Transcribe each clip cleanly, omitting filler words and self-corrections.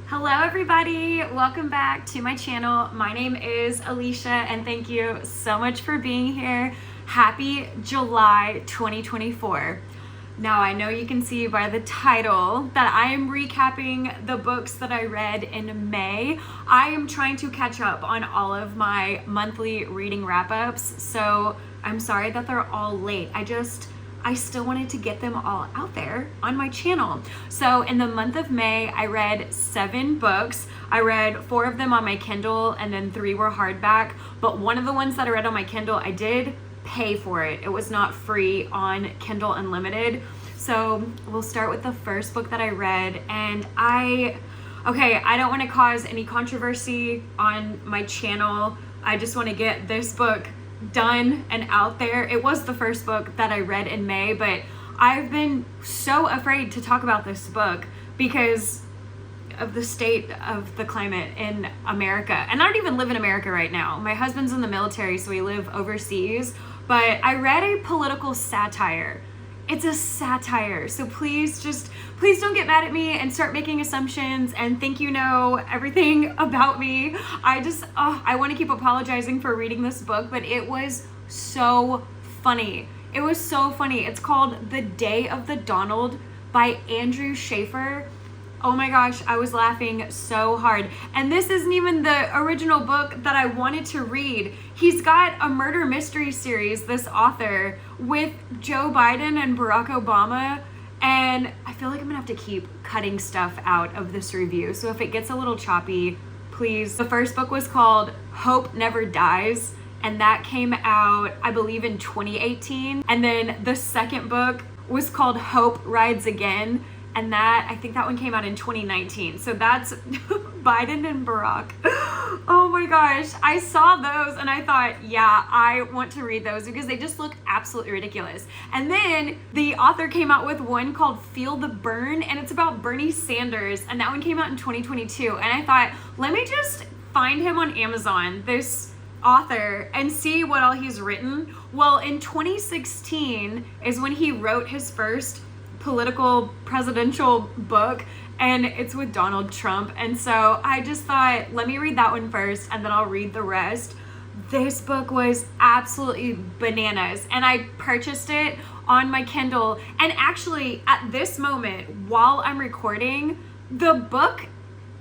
Hello everybody, welcome back to my channel. My name is Alicia and thank you so much for being here. Happy July 2024. Now I know you can see by the title that I am recapping the books that I read in May. I am trying to catch up on all of my monthly reading wrap-ups, so I'm sorry that they're all late. I still wanted to get them all out there on my channel. So in the month of May, I read 7 books. I read 4 of them on my Kindle and then 3 were hardback. But one of the ones that I read on my Kindle, I did pay for it. It was not free on Kindle Unlimited. So we'll start with the first book that I read. And I don't want to cause any controversy on my channel. I just want to get this book done and out there. It was the first book that I read in May, but I've been so afraid to talk about this book because of the state of the climate in America. And I don't even live in America right now. My husband's in the military, so we live overseas. But I read a political satire. It's a satire, so please don't get mad at me and start making assumptions and think you know everything about me. I want to keep apologizing for reading this book, but it was so funny. It was so funny. It's called The Day of the Donald by Andrew Schaefer. Oh my gosh, I was laughing so hard. And this isn't even the original book that I wanted to read. He's got a murder mystery series, this author, with Joe Biden and Barack Obama. And I feel like I'm gonna have to keep cutting stuff out of this review. So if it gets a little choppy, please. The first book was called Hope Never Dies. And that came out, I believe, in 2018. And then the second book was called Hope Rides Again. And I think that one came out in 2019. So that's Biden and Barack. Oh my gosh. I saw those and I thought, yeah, I want to read those because they just look absolutely ridiculous. And then the author came out with one called Feel the Burn, and it's about Bernie Sanders. And that one came out in 2022. And I thought, let me just find him on Amazon, this author, and see what all he's written. Well, in 2016 is when he wrote his first political presidential book, and it's with Donald Trump. And so I just thought, let me read that one first and then I'll read the rest. This book was absolutely bananas, and I purchased it on my Kindle. And actually at this moment while I'm recording, the book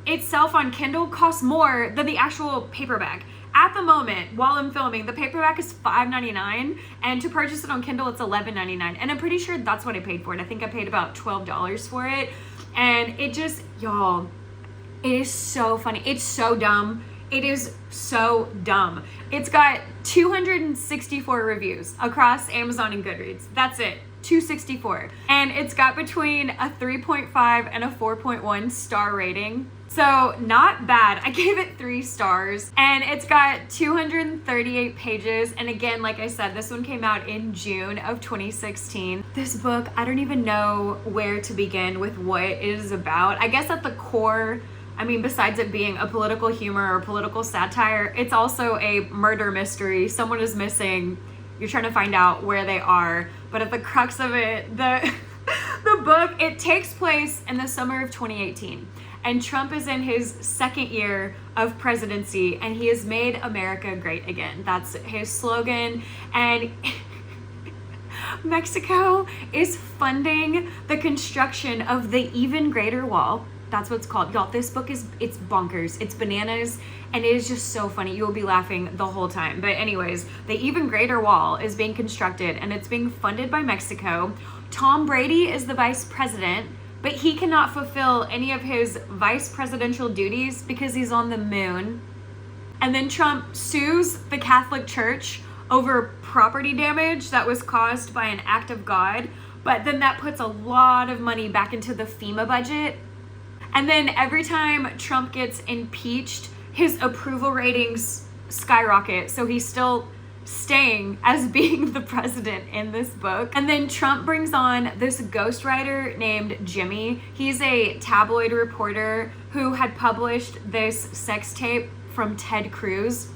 itself on Kindle costs more than the actual paperback. At the moment, while I'm filming, the paperback is $5.99, and to purchase it on Kindle, it's $11.99. And I'm pretty sure that's what I paid for it. I think I paid about $12 for it. And it just, y'all, it is so funny. It's so dumb. It is so dumb. It's got 264 reviews across Amazon and Goodreads. That's it. 264. And it's got between a 3.5 and a 4.1 star rating. So not bad. I gave it 3 stars, and it's got 238 pages. And again, like I said, this one came out in June of 2016. This book, I don't even know where to begin with what it is about. I guess at the core, besides it being a political humor or political satire, it's also a murder mystery. Someone is missing. You're trying to find out where they are. But at the crux of it, the book, it takes place in the summer of 2018. And Trump is in his second year of presidency, and he has made America great again. That's his slogan. And Mexico is funding the construction of the Even Greater Wall. That's what it's called. Y'all, this book it's bonkers. It's bananas, and it is just so funny. You will be laughing the whole time. But anyways, the Even Greater Wall is being constructed, and it's being funded by Mexico. Tom Brady is the vice president, but he cannot fulfill any of his vice presidential duties because he's on the moon. And then Trump sues the Catholic Church over property damage that was caused by an act of God. But then that puts a lot of money back into the FEMA budget. And then every time Trump gets impeached, his approval ratings skyrocket. So he's still staying as being the president in this book. And then Trump brings on this ghostwriter named Jimmy. He's a tabloid reporter who had published this sex tape from Ted Cruz.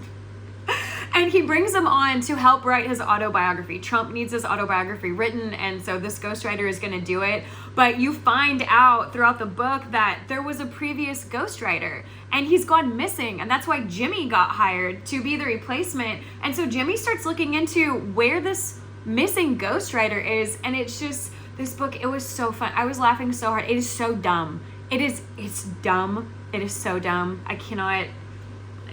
And he brings him on to help write his autobiography. Trump needs his autobiography written, and so this ghostwriter is going to do it. But you find out throughout the book that there was a previous ghostwriter, and he's gone missing, and that's why Jimmy got hired to be the replacement. And so Jimmy starts looking into where this missing ghostwriter is, and it's just, this book, it was so fun. I was laughing so hard. It is so dumb. It's dumb. It is so dumb. I cannot,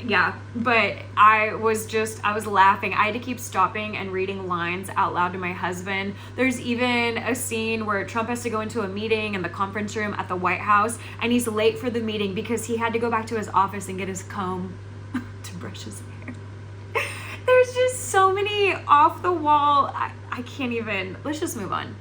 yeah, but I was laughing. I had to keep stopping and reading lines out loud to my husband. There's even a scene where Trump has to go into a meeting in the conference room at the White House, and he's late for the meeting because he had to go back to his office and get his comb to brush his hair. There's just so many off the wall. I can't even, let's just move on.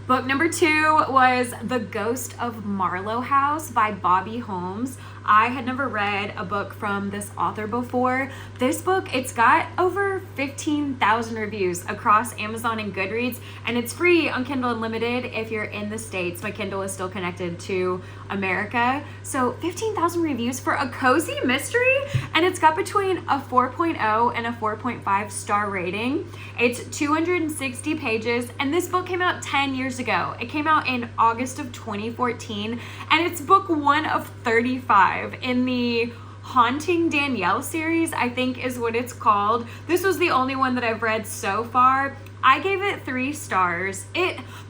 Book number 2 was The Ghost of Marlowe House by Bobby Holmes. I had never read a book from this author before. This book, it's got over 15,000 reviews across Amazon and Goodreads, and it's free on Kindle Unlimited if you're in the States. My Kindle is still connected to America. So 15,000 reviews for a cozy mystery, and it's got between a 4.0 and a 4.5 star rating. It's 260 pages, and this book came out 10 years ago. It came out in August of 2014, and it's book 1 of 35 in the Haunting Danielle series, I think is what it's called. This was the only one that I've read so far. I gave it 3 stars.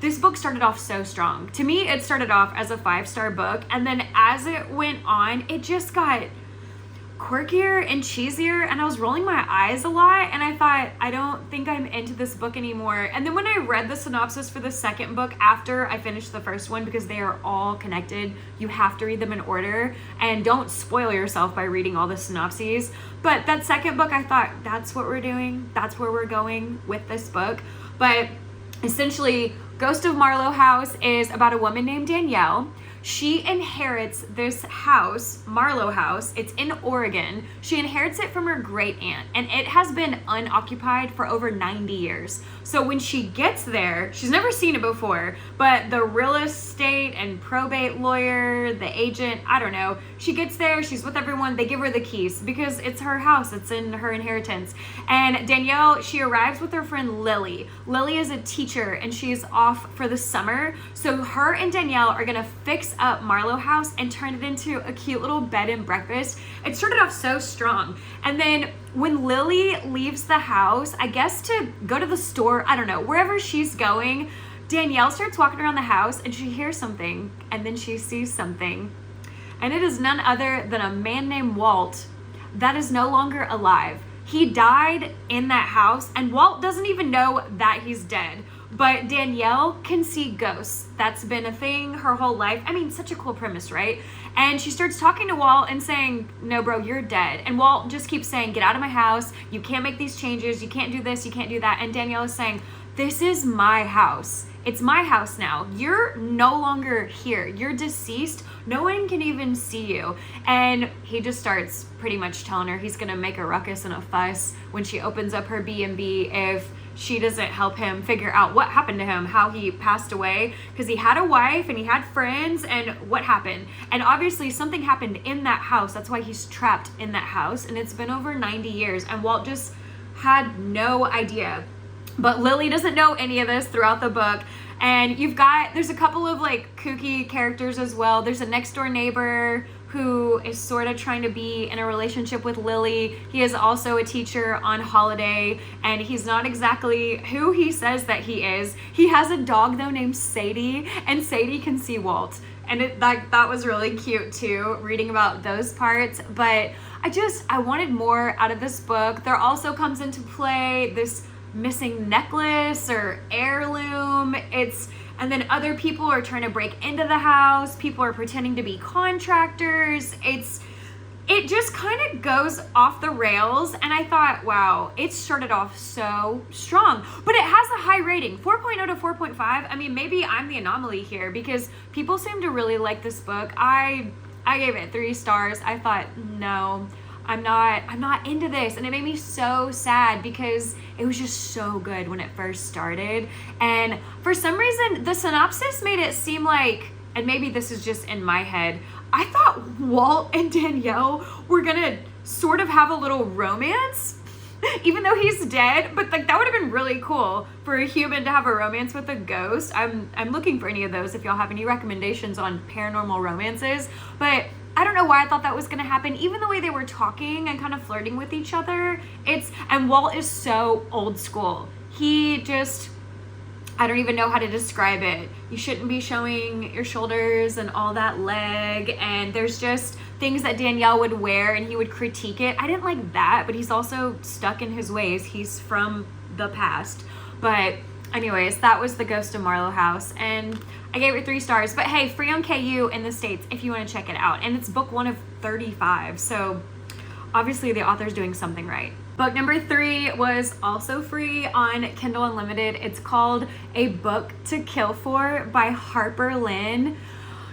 This book started off so strong. To me, it started off as a 5-star book, and then as it went on, it just got quirkier and cheesier, and I was rolling my eyes a lot, and I thought, I don't think I'm into this book anymore. And then when I read the synopsis for the second book after I finished the first one, because they are all connected, you have to read them in order, and don't spoil yourself by reading all the synopses. But that second book, I thought, that's what we're doing, that's where we're going with this book. But essentially, Ghost of Marlowe House is about a woman named Danielle. She inherits this house, Marlowe House. It's in Oregon. She inherits it from her great aunt, and it has been unoccupied for over 90 years. So when she gets there, she's never seen it before, but the real estate and probate lawyer, the agent, I don't know, she gets there, she's with everyone, they give her the keys because it's her house, it's in her inheritance. And Danielle, she arrives with her friend Lily. Lily is a teacher, and she's off for the summer. So her and Danielle are gonna fix up Marlowe House and turn it into a cute little bed and breakfast. It started off so strong. And then when Lily leaves the house, I guess to go to the store, I don't know, wherever she's going, Danielle starts walking around the house and she hears something, and then she sees something. And it is none other than a man named Walt that is no longer alive. He died in that house, and Walt doesn't even know that he's dead. But Danielle can see ghosts. That's been a thing her whole life. I mean, such a cool premise, right? And she starts talking to Walt and saying, no, bro, you're dead. And Walt just keeps saying, get out of my house. You can't make these changes. You can't do this. You can't do that. And Danielle is saying, this is my house. It's my house now. You're no longer here. You're deceased. No one can even see you. And he just starts pretty much telling her he's going to make a ruckus and a fuss when she opens up her B&B if she doesn't help him figure out what happened to him, how he passed away, because he had a wife and he had friends, and what happened. And obviously something happened in that house. That's why he's trapped in that house, and it's been over 90 years, and Walt just had no idea. But Lily doesn't know any of this throughout the book. And there's a couple of like kooky characters as well. There's a next door neighbor who is sort of trying to be in a relationship with Lily. He is also a teacher on holiday, and he's not exactly who he says that he is. He has a dog though named Sadie, and Sadie can see Walt. And that was really cute too, reading about those parts. But I wanted more out of this book. There also comes into play this missing necklace or heirloom. And then other people are trying to break into the house. People are pretending to be contractors. It just kind of goes off the rails. And I thought, wow, it started off so strong. But it has a high rating, 4.0 to 4.5. I mean, maybe I'm the anomaly here because people seem to really like this book. I gave it 3 stars. I thought, no, I'm not into this. And it made me so sad because it was just so good when it first started. And for some reason, the synopsis made it seem like, and maybe this is just in my head, I thought Walt and Danielle were gonna sort of have a little romance. even though he's dead, but like that would have been really cool for a human to have a romance with a ghost. I'm looking for any of those if y'all have any recommendations on paranormal romances. But I don't know why I thought that was gonna happen. Even the way they were talking and kind of flirting with each other, and Walt is so old school. He just, I don't even know how to describe it. You shouldn't be showing your shoulders and all that leg, and there's just things that Danielle would wear and he would critique it. I didn't like that, but he's also stuck in his ways. He's from the past. But anyways, that was The Ghost of Marlowe House, and I gave it 3 stars. But hey, free on KU in the States if you want to check it out. And it's book 1 of 35, so obviously the author's doing something right. Book number 3 was also free on Kindle Unlimited. It's called A Book to Kill For by Harper Lynn.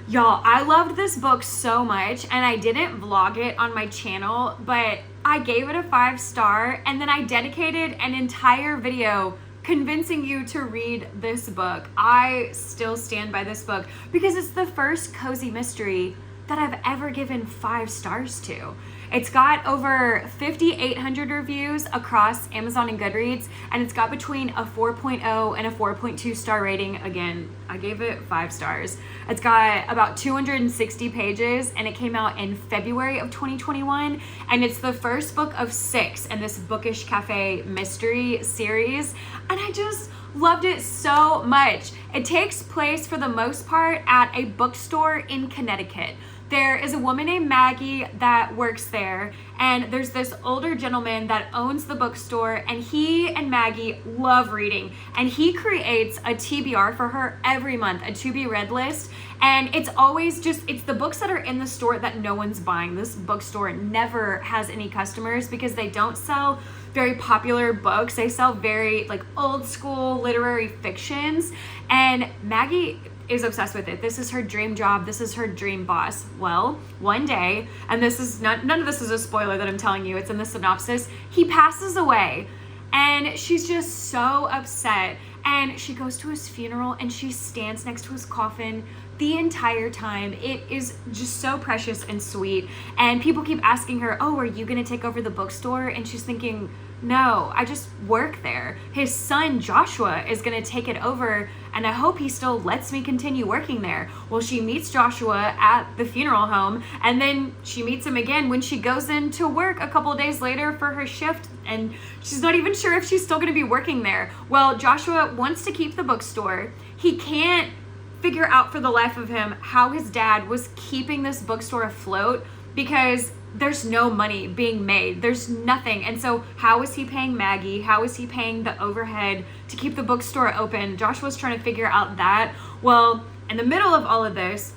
Y'all, I loved this book so much, and I didn't vlog it on my channel, but I gave it a 5-star, and then I dedicated an entire video convincing you to read this book. I still stand by this book because it's the first cozy mystery that I've ever given 5 stars to. It's got over 5,800 reviews across Amazon and Goodreads, and it's got between a 4.0 and a 4.2 star rating. Again, I gave it 5 stars. It's got about 260 pages, and it came out in February of 2021, and it's the first book of 6 in this Bookish Cafe mystery series, and I just loved it so much. It takes place for the most part at a bookstore in Connecticut. There is a woman named Maggie that works there, and there's this older gentleman that owns the bookstore, and he and Maggie love reading, and he creates a TBR for her every month, a to be read list, and it's always it's the books that are in the store that no one's buying. This bookstore never has any customers because they don't sell very popular books. They sell very like old school literary fictions, and Maggie is obsessed with it. This is her dream job. This is her dream boss. Well, one day, and this is none of this is a spoiler that I'm telling you, it's in the synopsis, he passes away, and she's just so upset, and she goes to his funeral and she stands next to his coffin the entire time. It is just so precious and sweet, and people keep asking her, oh, are you gonna take over the bookstore? And she's thinking, no, I just work there. His son Joshua is gonna take it over, and I hope he still lets me continue working there. Well, she meets Joshua at the funeral home, and then she meets him again when she goes in to work a couple of days later for her shift, and she's not even sure if she's still gonna be working there. Well, Joshua wants to keep the bookstore. He can't figure out for the life of him how his dad was keeping this bookstore afloat because there's no money being made. There's nothing. And so how is he paying Maggie? How is he paying the overhead to keep the bookstore open? Joshua's trying to figure out that. Well, in the middle of all of this,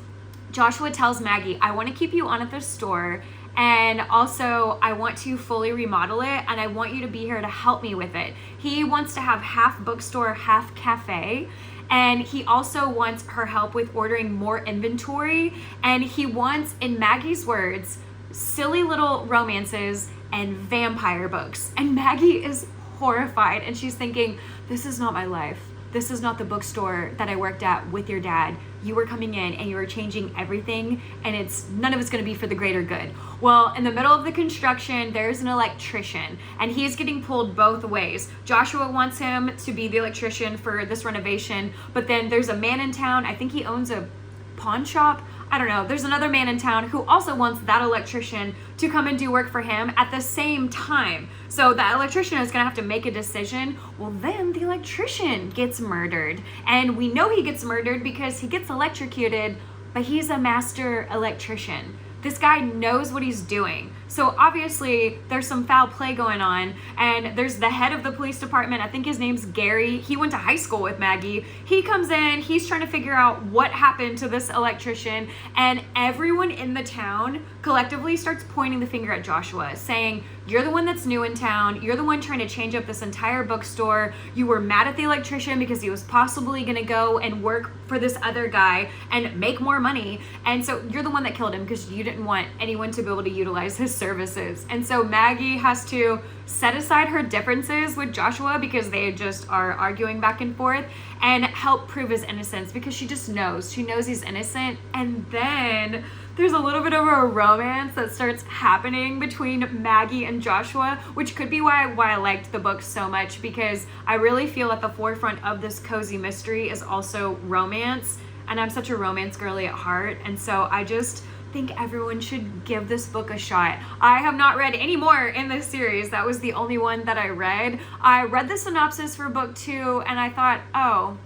Joshua tells Maggie, I want to keep you on at the store, and also I want to fully remodel it, and I want you to be here to help me with it. He wants to have half bookstore, half cafe, and he also wants her help with ordering more inventory, and he wants, in Maggie's words, silly little romances and vampire books. And Maggie is horrified, and she's thinking, this is not my life. This is not the bookstore that I worked at with your dad. You were coming in and you were changing everything, and none of it's going to be for the greater good. Well, in the middle of the construction, there's an electrician, and he's getting pulled both ways. Joshua wants him to be the electrician for this renovation, but then there's a man in town, I think he owns a pawn shop, I don't know, there's another man in town who also wants that electrician to come and do work for him at the same time. So that electrician is gonna have to make a decision. Well, then the electrician gets murdered, and we know he gets murdered because he gets electrocuted, but he's a master electrician. This guy knows what he's doing. So obviously there's some foul play going on, and there's the head of the police department, I think his name's Gary. He went to high school with Maggie. He comes in, he's trying to figure out what happened to this electrician, and everyone in the town collectively starts pointing the finger at Joshua, saying, you're the one that's new in town, you're the one trying to change up this entire bookstore, you were mad at the electrician because he was possibly gonna go and work for this other guy and make more money, and so you're the one that killed him because you didn't want anyone to be able to utilize his services. And so Maggie has to set aside her differences with Joshua because they just are arguing back and forth, and help prove his innocence because she just knows. She knows he's innocent. And then there's a little bit of a romance that starts happening between Maggie and Joshua, which could be why I liked the book so much, because I really feel at the forefront of this cozy mystery is also romance, and I'm such a romance girly at heart, and so I just think everyone should give this book a shot. I have not read any more in this series. That was the only one that I read. I read the synopsis for book 2 and I thought, oh,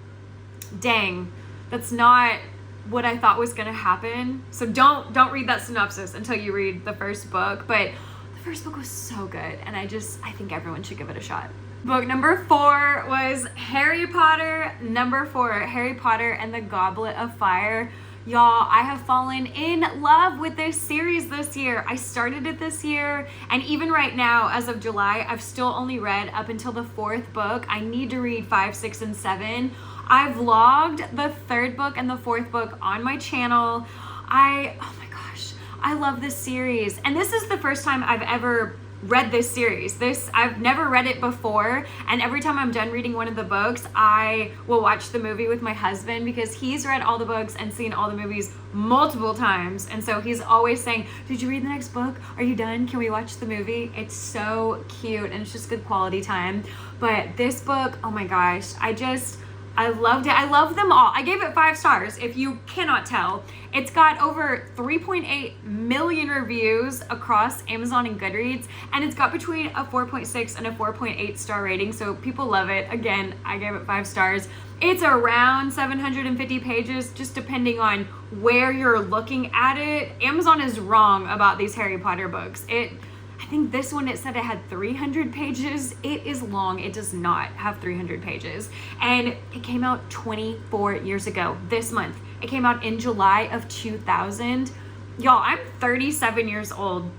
dang, that's not what I thought was gonna happen. So don't read that synopsis until you read the first book. But the first book was so good, and I think everyone should give it a shot. Book number 4 was Harry Potter. Number 4, Harry Potter and the Goblet of Fire. Y'all, I have fallen in love with this series this year. I started it this year, and even right now, as of July, I've still only read up until the 4th book. I need to read 5, 6, and 7. I vlogged the 3rd book and the 4th book on my channel. Oh my gosh, I love this series. And this is the first time I've ever read this series. I've never read it before, and every time I'm done reading one of the books, I will watch the movie with my husband, because he's read all the books and seen all the movies multiple times, and so he's always saying, did you read the next book? Are you done? Can we watch the movie? It's so cute, and it's just good quality time. But this book, oh my gosh, I loved it. I love them all. I gave it 5 stars, if you cannot tell. It's got over 3.8 million reviews across Amazon and Goodreads, and it's got between a 4.6 and a 4.8 star rating, so people love it. Again, I gave it 5 stars. It's around 750 pages, just depending on where you're looking at it. Amazon is wrong about these Harry Potter books. I think this one, it said it had 300 pages. It is long. It does not have 300 pages. And it came out 24 years ago this month. It came out in July of 2000. Y'all, I'm 37 years old,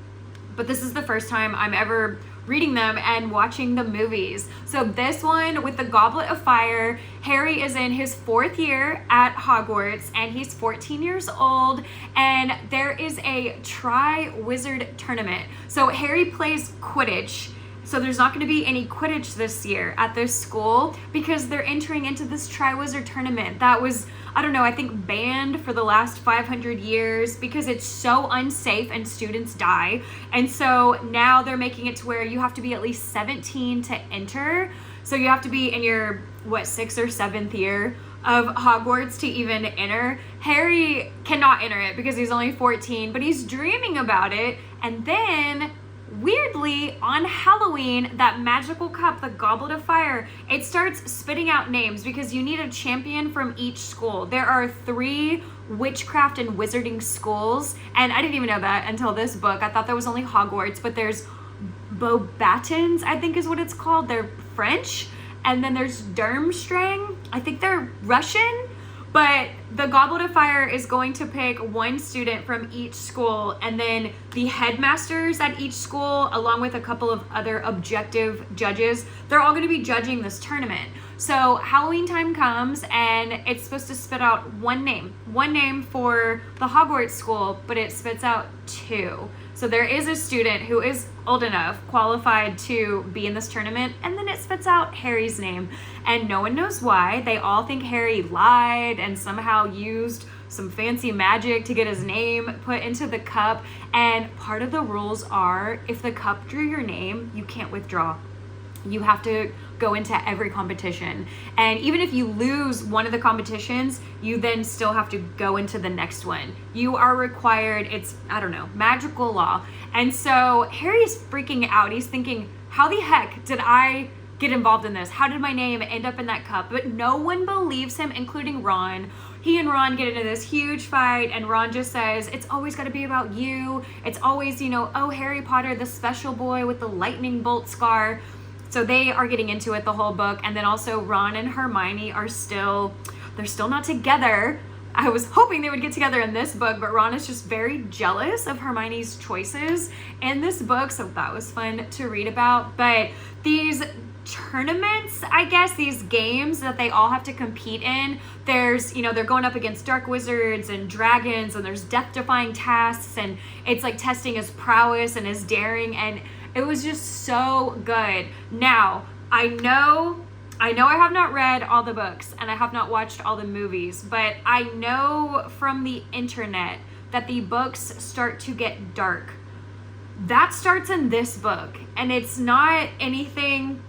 but this is the first time I'm ever reading them and watching the movies. So this one with the Goblet of Fire, Harry is in his 4th year at Hogwarts, and he's 14 years old, and there is a Tri-Wizard tournament. So Harry plays Quidditch. So there's not going to be any Quidditch this year at this school, because they're entering into this Tri-Wizard tournament that was, I don't know, I think banned for the last 500 years because it's so unsafe and students die. And so now they're making it to where you have to be at least 17 to enter. So you have to be in your, 6th or 7th year of Hogwarts to even enter. Harry cannot enter it because he's only 14, but he's dreaming about it. And then weirdly, on Halloween, that magical cup, the Goblet of Fire, it starts spitting out names because you need a champion from each school. There are 3 witchcraft and wizarding schools, and I didn't even know that until this book. I thought there was only Hogwarts, but there's Beauxbatons, I think is what it's called. They're French. And then there's Durmstrang. I think they're Russian. But the Goblet of Fire is going to pick 1 student from each school, and then the headmasters at each school, along with a couple of other objective judges, they're all going to be judging this tournament. So Halloween time comes, and it's supposed to spit out one name for the Hogwarts school, but it spits out 2. So there is a student who is old enough, qualified to be in this tournament, and then it spits out Harry's name. And no one knows why. They all think Harry lied and somehow used some fancy magic to get his name put into the cup. And part of the rules are, if the cup drew your name, you can't withdraw. You have to go into every competition. And even if you lose one of the competitions, you then still have to go into the next one. You are required, it's, I don't know, magical law. And so Harry's freaking out. He's thinking, how the heck did I get involved in this? How did my name end up in that cup? But no one believes him, including Ron. He and Ron get into this huge fight, and Ron just says, it's always got to be about you. It's always, oh, Harry Potter, the special boy with the lightning bolt scar. So they are getting into it the whole book. And then also Ron and Hermione they're still not together. I was hoping they would get together in this book, but Ron is just very jealous of Hermione's choices in this book. So that was fun to read about. But these tournaments, I guess, these games that they all have to compete in, there's, they're going up against dark wizards and dragons, and there's death-defying tasks, and it's like testing his prowess and his daring, and it was just so good. Now, I know I have not read all the books and I have not watched all the movies, but I know from the internet that the books start to get dark. That starts in this book, and it's not anything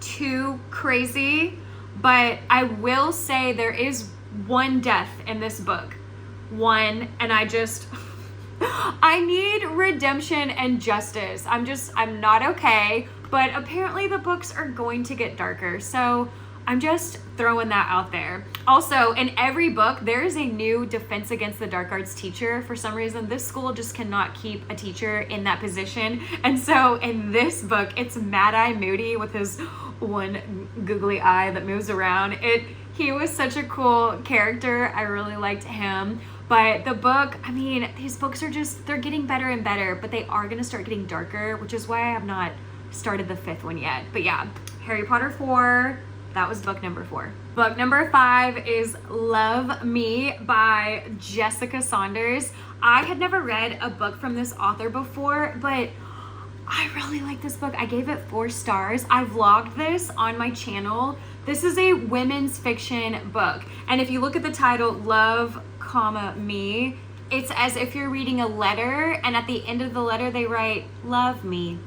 too crazy, but I will say there is one death in this book. One, and I need redemption and justice. I'm not okay, but apparently the books are going to get darker. So I'm just throwing that out there. Also, in every book, there is a new Defense Against the Dark Arts teacher. For some reason, this school just cannot keep a teacher in that position. And so in this book, it's Mad Eye Moody with his one googly eye that moves around. He was such a cool character. I really liked him. But the book, I mean, these books are they're getting better and better, but they are going to start getting darker, which is why I have not started the 5th one yet. But yeah, Harry Potter 4, that was book number 4. Book number 5 is Love Me by Jessica Saunders. I had never read a book from this author before, but I really like this book. I gave it 4 stars. I vlogged this on my channel. This is a women's fiction book. And if you look at the title, Love, Me, it's as if you're reading a letter, and at the end of the letter they write, love me.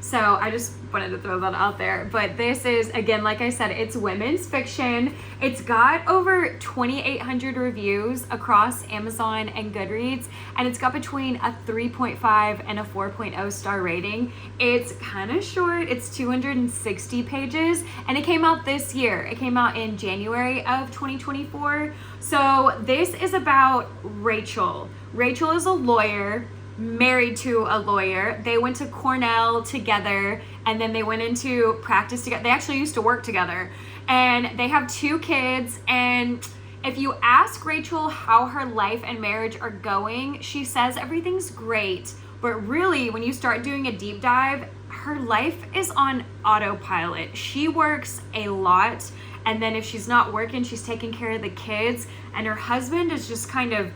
So I just wanted to throw that out there. But this is, again, like I said, it's women's fiction. It's got over 2,800 reviews across Amazon and Goodreads, and it's got between a 3.5 and a 4.0 star rating. It's kind of short. It's 260 pages, and it came out this year. It came out in January of 2024. So this is about Rachel. Rachel is a lawyer, married to a lawyer. They went to Cornell together, and then they went into practice together. They actually used to work together, and they have 2 kids. And if you ask Rachel how her life and marriage are going, she says everything's great, but really when you start doing a deep dive, her life is on autopilot. She works a lot, and then if she's not working, she's taking care of the kids, and her husband is just kind of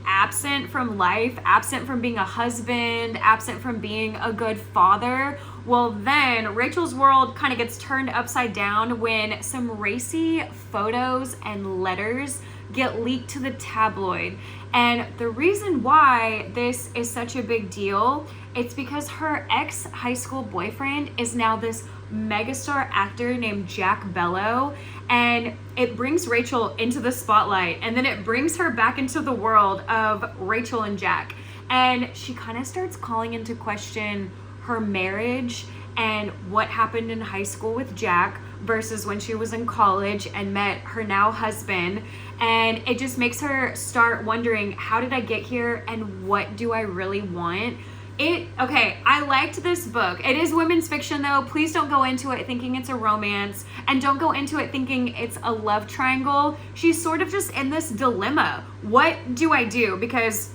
absent from life, absent from being a husband, absent from being a good father. Well, then Rachel's world kind of gets turned upside down when some racy photos and letters get leaked to the tabloid. And the reason why this is such a big deal, it's because her ex-high school boyfriend is now this megastar actor named Jack Bellow, and it brings Rachel into the spotlight, and then it brings her back into the world of Rachel and Jack, and she kind of starts calling into question her marriage and what happened in high school with Jack versus when she was in college and met her now husband. And it just makes her start wondering, how did I get here and what do I really want? Okay, I liked this book. It is women's fiction though. Please don't go into it thinking it's a romance, and don't go into it thinking it's a love triangle. She's sort of just in this dilemma. What do I do? Because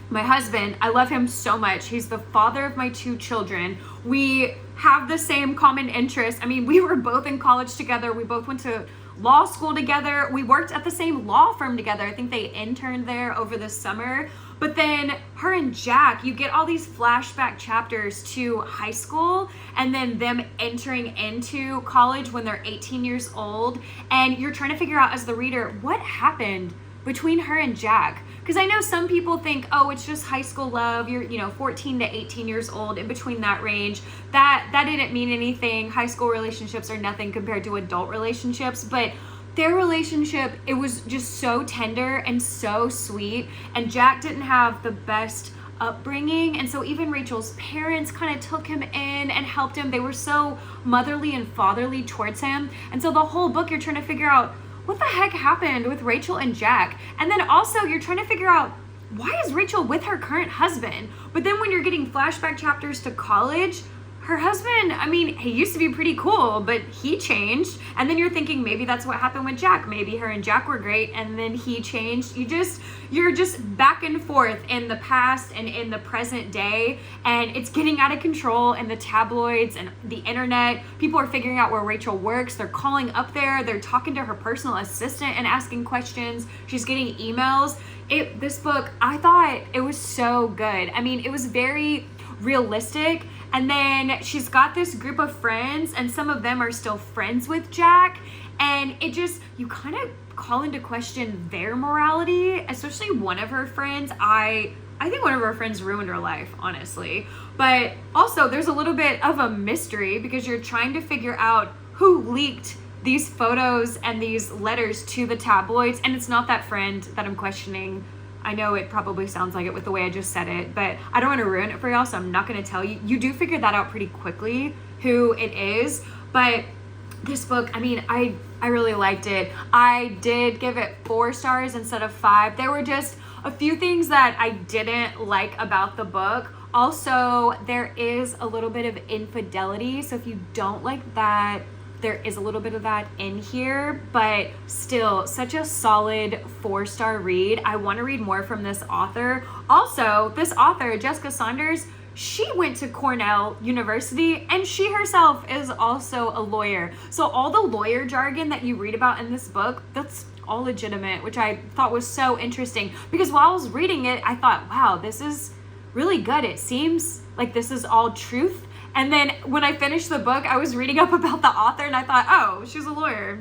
my husband, I love him so much. He's the father of my 2 children. We have the same common interests. I mean, we were both in college together. We both went to law school together. We worked at the same law firm together. I think they interned there over the summer. But then her and Jack, you get all these flashback chapters to high school and then them entering into college when they're 18 years old. And you're trying to figure out as the reader, what happened between her and Jack? Because I know some people think, oh, it's just high school love. You're, 14 to 18 years old, in between that range. That didn't mean anything. High school relationships are nothing compared to adult relationships. But their relationship, it was just so tender and so sweet. And Jack didn't have the best upbringing, and so even Rachel's parents kind of took him in and helped him. They were so motherly and fatherly towards him. And so the whole book, you're trying to figure out what the heck happened with Rachel and Jack. And then also you're trying to figure out, why is Rachel with her current husband? But then when you're getting flashback chapters to college, her husband, I mean, he used to be pretty cool, but he changed. And then you're thinking maybe that's what happened with Jack. Maybe her and Jack were great and then he changed. You're just back and forth in the past and in the present day. And it's getting out of control in the tabloids and the internet. People are figuring out where Rachel works. They're calling up there. They're talking to her personal assistant and asking questions. She's getting emails. This book, I thought it was so good. I mean, it was very realistic. And then she's got this group of friends, and some of them are still friends with Jack. And you kind of call into question their morality, especially one of her friends. I think one of her friends ruined her life, honestly. But also there's a little bit of a mystery because you're trying to figure out who leaked these photos and these letters to the tabloids, and it's not that friend that I'm questioning. I know it probably sounds like it with the way I just said it, but I don't want to ruin it for y'all, so I'm not going to tell you. You do figure that out pretty quickly, who it is. But this book, I mean, I really liked it. I did give it 4 stars instead of 5. There were just a few things that I didn't like about the book. Also, there is a little bit of infidelity, so if you don't like that, there is a little bit of that in here, but still such a solid 4-star read. I want to read more from this author. Also, this author, Jessica Saunders, she went to Cornell University and she herself is also a lawyer. So all the lawyer jargon that you read about in this book, that's all legitimate, which I thought was so interesting, because while I was reading it, I thought, wow, this is really good. It seems like this is all truth. And then when I finished the book, I was reading up about the author and I thought, oh, she's a lawyer.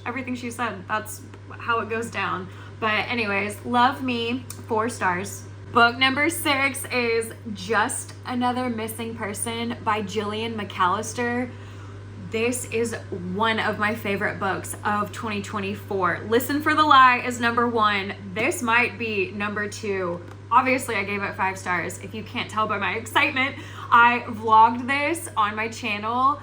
Everything she said, that's how it goes down. But anyways, love me, 4 stars. Book number 6 is Just Another Missing Person by Gillian McAllister. This is one of my favorite books of 2024. Listen for the Lie is number 1. This might be number 2. Obviously, I gave it 5 stars. If you can't tell by my excitement, I vlogged this on my channel.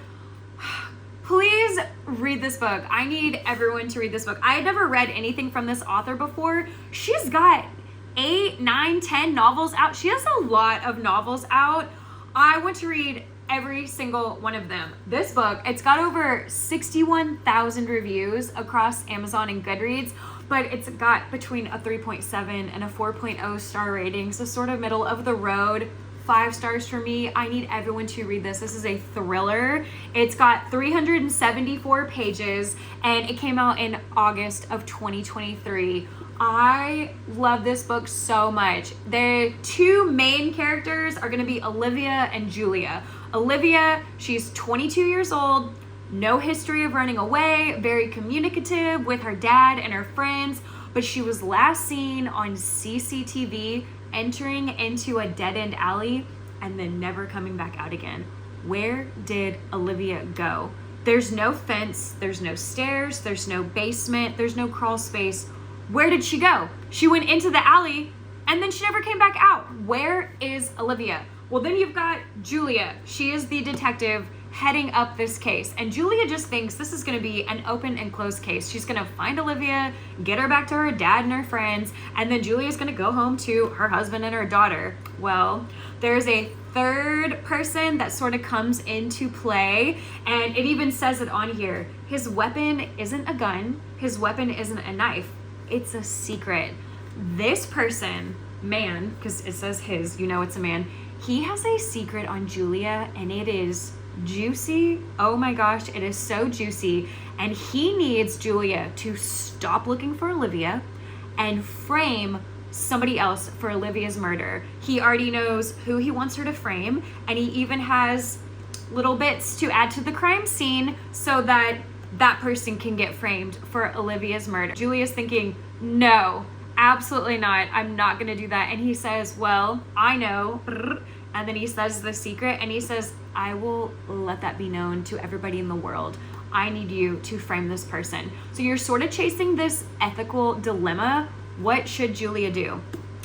Please read this book. I need everyone to read this book. I had never read anything from this author before. She's got 8, 9, 10 novels out. She has a lot of novels out. I want to read every single one of them. This book, it's got over 61,000 reviews across Amazon and Goodreads, but it's got between a 3.7 and a 4.0 star rating, so sort of middle of the road. 5 stars for me. I need everyone to read this. This is a thriller. It's got 374 pages and it came out in August of 2023. I love this book so much. The 2 main characters are going to be Olivia and Julia. Olivia, she's 22 years old, no history of running away, very communicative with her dad and her friends, but she was last seen on CCTV entering into a dead-end alley and then never coming back out again. Where did Olivia go? There's no fence, there's no stairs, there's no basement, there's no crawl space. Where did she go? She went into the alley and then she never came back out. Where is Olivia? Well, then you've got Julia. She is the detective heading up this case. And Julia just thinks this is going to be an open and closed case. She's going to find Olivia, get her back to her dad and her friends, and then Julia's going to go home to her husband and her daughter. Well, there's a third person that sort of comes into play, and it even says it on here. His weapon isn't a gun. His weapon isn't a knife. It's a secret. This person, man, because it says his, you know it's a man, he has a secret on Julia, and it is juicy. Oh my gosh, it is so juicy. And he needs Julia to stop looking for Olivia and frame somebody else for Olivia's murder. He already knows who he wants her to frame, and he even has little bits to add to the crime scene so that that person can get framed for Olivia's murder. Julia's thinking, no, absolutely not. I'm not gonna do that. And he says, well, I know. And then he says the secret, and he says, I will let that be known to everybody in the world. I need you to frame this person. So you're sort of chasing this ethical dilemma. What should Julia do?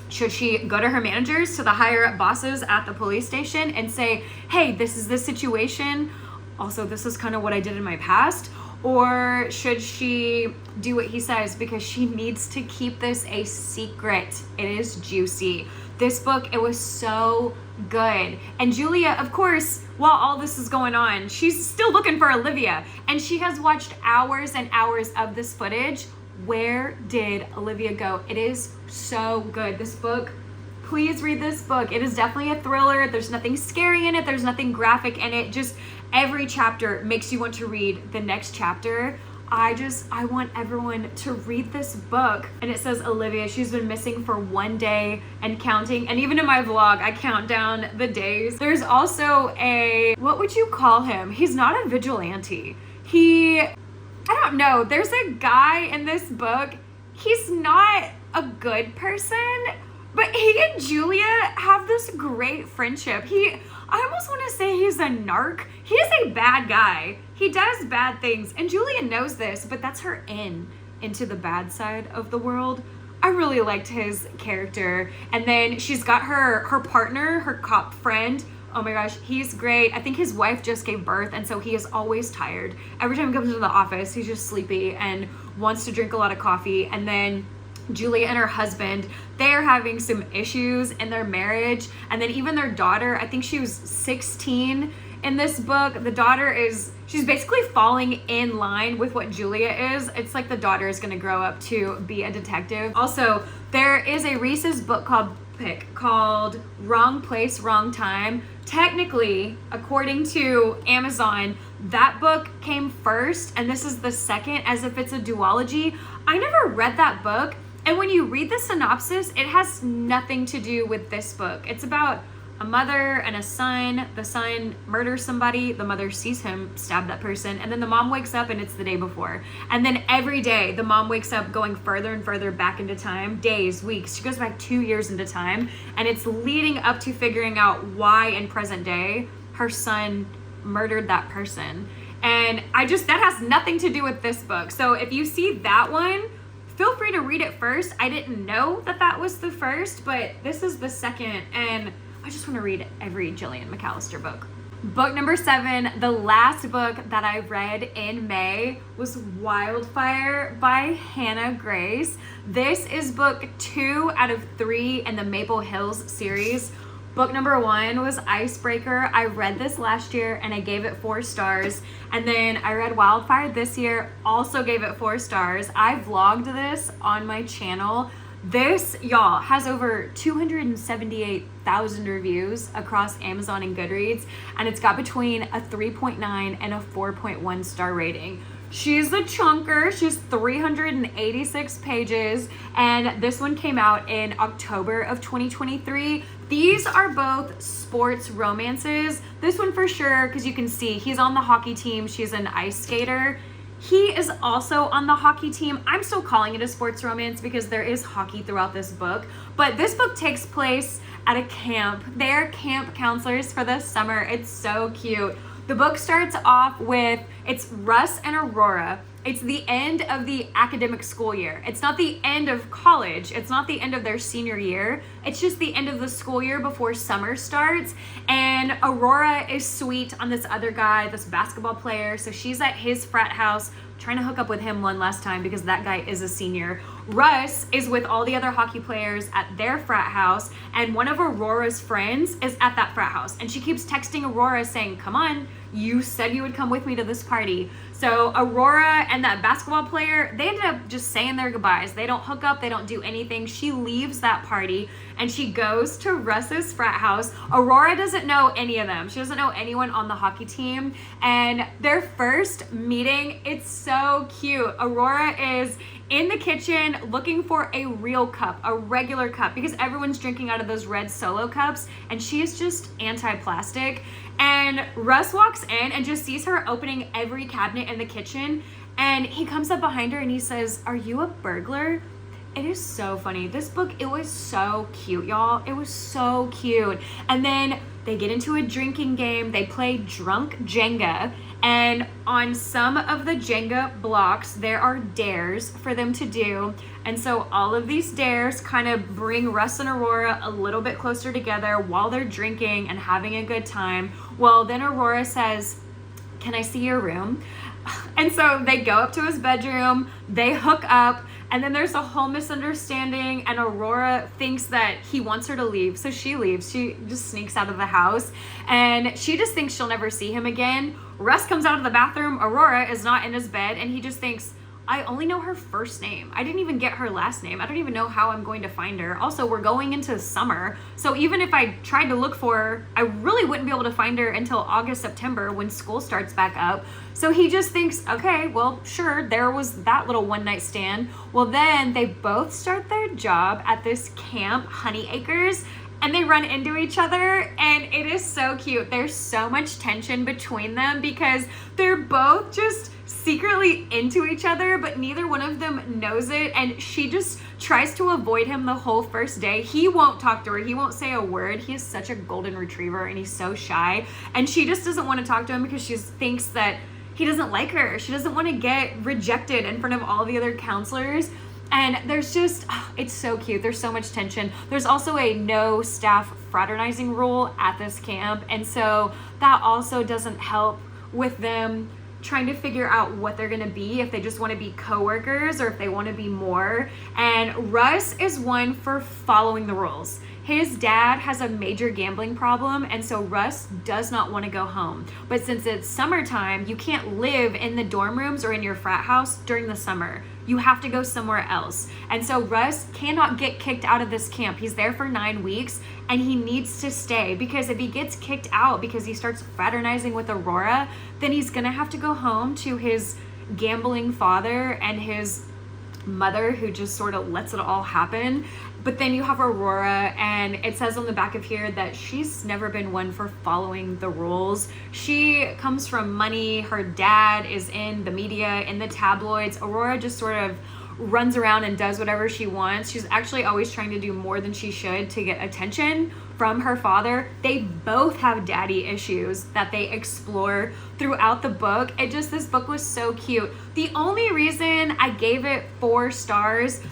Should she go to her managers, to the higher up bosses at the police station and say, hey, this is the situation. Also, this is kind of what I did in my past. Or should she do what he says, because she needs to keep this a secret? It is juicy. This book, it was so good. And Julia, of course, while all this is going on, she's still looking for Olivia, and she has watched hours and hours of this footage. Where did Olivia go? It is so good. This book, please read this book. It is definitely a thriller. There's nothing scary in it. There's nothing graphic in it. Just every chapter makes you want to read the next chapter. I want everyone to read this book. And it says Olivia, she's been missing for 1 day and counting. And even in my vlog, I count down the days. There's also what would you call him? He's not a vigilante. I don't know. There's a guy in this book. He's not a good person, but he and Julia have this great friendship. I almost want to say he's a narc. He is a bad guy. He does bad things, and Julia knows this, but that's her into the bad side of the world. I really liked his character. And then she's got her partner, her cop friend. Oh my gosh, he's great. I think his wife just gave birth, and so he is always tired. Every time he comes into the office, he's just sleepy and wants to drink a lot of coffee. And then Julia and her husband, they are having some issues in their marriage. And then even their daughter, I think she was 16 in this book. The daughter she's basically falling in line with what Julia is. It's like the daughter is going to grow up to be a detective. Also, there is a Reese's book called Wrong Place, Wrong Time. Technically, according to Amazon, that book came first, and this is the second, as if it's a duology. I never read that book, and when you read the synopsis, it has nothing to do with this book. It's about a mother and a son. The son murders somebody, the mother sees him stab that person, and then the mom wakes up and it's the day before. And then every day the mom wakes up going further and further back into time, days, weeks. She goes back 2 years into time, and it's leading up to figuring out why in present day her son murdered that person. And that has nothing to do with this book. So if you see that one, feel free to read it first. I didn't know that was the first, but this is the second, and I just want to read every Gillian McAllister book. Book number 7, the last book that I read in May, was Wildfire by Hannah Grace. This is book 2 out of 3 in the Maple Hills series. Book number 1 was Icebreaker. I read this last year and I gave it 4 stars. And then I read Wildfire this year, also gave it 4 stars. I vlogged this on my channel. This, y'all, has over 278,000 reviews across Amazon and Goodreads, and it's got between a 3.9 and a 4.1 star rating. She's a chunker. She's 386 pages, and this one came out in October of 2023. These are both sports romances. This one for sure, because you can see he's on the hockey team. She's an ice skater. He is also on the hockey team. I'm still calling it a sports romance because there is hockey throughout this book. But this book takes place at a camp. They're camp counselors for the summer. It's so cute. The book starts off with, it's Russ and Aurora. It's the end of the academic school year. It's not the end of college. It's not the end of their senior year. It's just the end of the school year before summer starts. And Aurora is sweet on this other guy, this basketball player. So she's at his frat house trying to hook up with him one last time because that guy is a senior. Russ is with all the other hockey players at their frat house, and one of Aurora's friends is at that frat house. And she keeps texting Aurora saying, come on, you said you would come with me to this party. So Aurora and that basketball player, they ended up just saying their goodbyes. They don't hook up, they don't do anything. She leaves that party and she goes to Russ's frat house. Aurora doesn't know any of them. She doesn't know anyone on the hockey team. And their first meeting, it's so cute. Aurora is in the kitchen looking for a real cup, a regular cup, because everyone's drinking out of those red Solo cups, and she is just anti-plastic. And Russ walks in and just sees her opening every cabinet in the kitchen, and he comes up behind her and he says, "Are you a burglar?" It is so funny. This book, it was so cute, y'all. It was so cute. And then they get into a drinking game. They play drunk Jenga. And on some of the Jenga blocks, there are dares for them to do. And so all of these dares kind of bring Russ and Aurora a little bit closer together while they're drinking and having a good time. Well, then Aurora says, "Can I see your room?" And so they go up to his bedroom, they hook up, and then there's a whole misunderstanding, and Aurora thinks that he wants her to leave, so she leaves. She just sneaks out of the house, and she just thinks she'll never see him again. Russ comes out of the bathroom, Aurora is not in his bed, and he just thinks, I only know her first name. I didn't even get her last name. I don't even know how I'm going to find her. Also, we're going into summer, so even if I tried to look for her, I really wouldn't be able to find her until August, September, when school starts back up. So he just thinks, okay, well, sure, there was that little one-night stand. Well, then they both start their job at this camp, Honey Acres, and they run into each other, and it is so cute. There's so much tension between them because they're both just secretly into each other, but neither one of them knows it. And she just tries to avoid him the whole first day. He won't talk to her. He won't say a word. He is such a golden retriever and he's so shy. And she just doesn't want to talk to him because she thinks that he doesn't like her. She doesn't want to get rejected in front of all the other counselors. And there's just, it's so cute. There's so much tension. There's also a no staff fraternizing rule at this camp. And so that also doesn't help with them trying to figure out what they're gonna be, if they just want to be coworkers or if they want to be more. And Russ is one for following the rules. His dad has a major gambling problem, and so Russ does not want to go home. But since it's summertime, you can't live in the dorm rooms or in your frat house during the summer. You have to go somewhere else. And so Russ cannot get kicked out of this camp. He's there for 9 weeks and he needs to stay, because if he gets kicked out because he starts fraternizing with Aurora, then he's gonna have to go home to his gambling father and his mother, who just sort of lets it all happen. But then you have Aurora, and it says on the back of here that she's never been one for following the rules. She comes from money. Her dad is in the media, in the tabloids. Aurora just sort of runs around and does whatever she wants. She's actually always trying to do more than she should to get attention from her father. They both have daddy issues that they explore throughout the book. This book was so cute. The only reason I gave it 4 stars,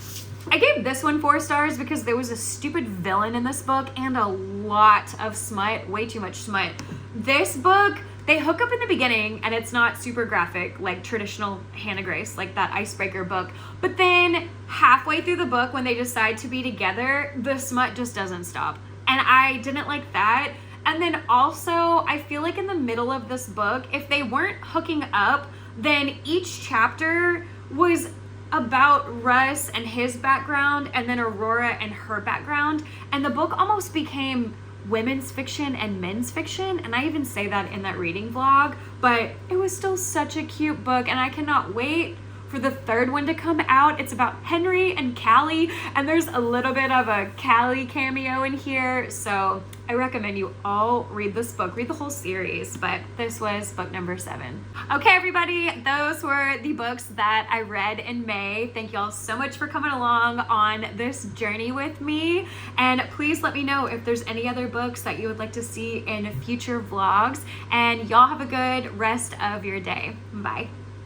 I gave this one 4 stars because there was a stupid villain in this book and a lot of smut, way too much smut. This book, they hook up in the beginning and it's not super graphic like traditional Hannah Grace, like that Icebreaker book. But then halfway through the book, when they decide to be together, the smut just doesn't stop. And I didn't like that. And then also, I feel like in the middle of this book, if they weren't hooking up, then each chapter was about Russ and his background and then Aurora and her background. And the book almost became women's fiction and men's fiction. And I even say that in that reading vlog, but it was still such a cute book and I cannot wait for the 3rd one to come out. It's about Henry and Callie, and there's a little bit of a Callie cameo in here. So I recommend you all read this book, read the whole series, but this was book number 7. Okay, everybody, those were the books that I read in May. Thank you all so much for coming along on this journey with me. And please let me know if there's any other books that you would like to see in future vlogs. And y'all have a good rest of your day. Bye.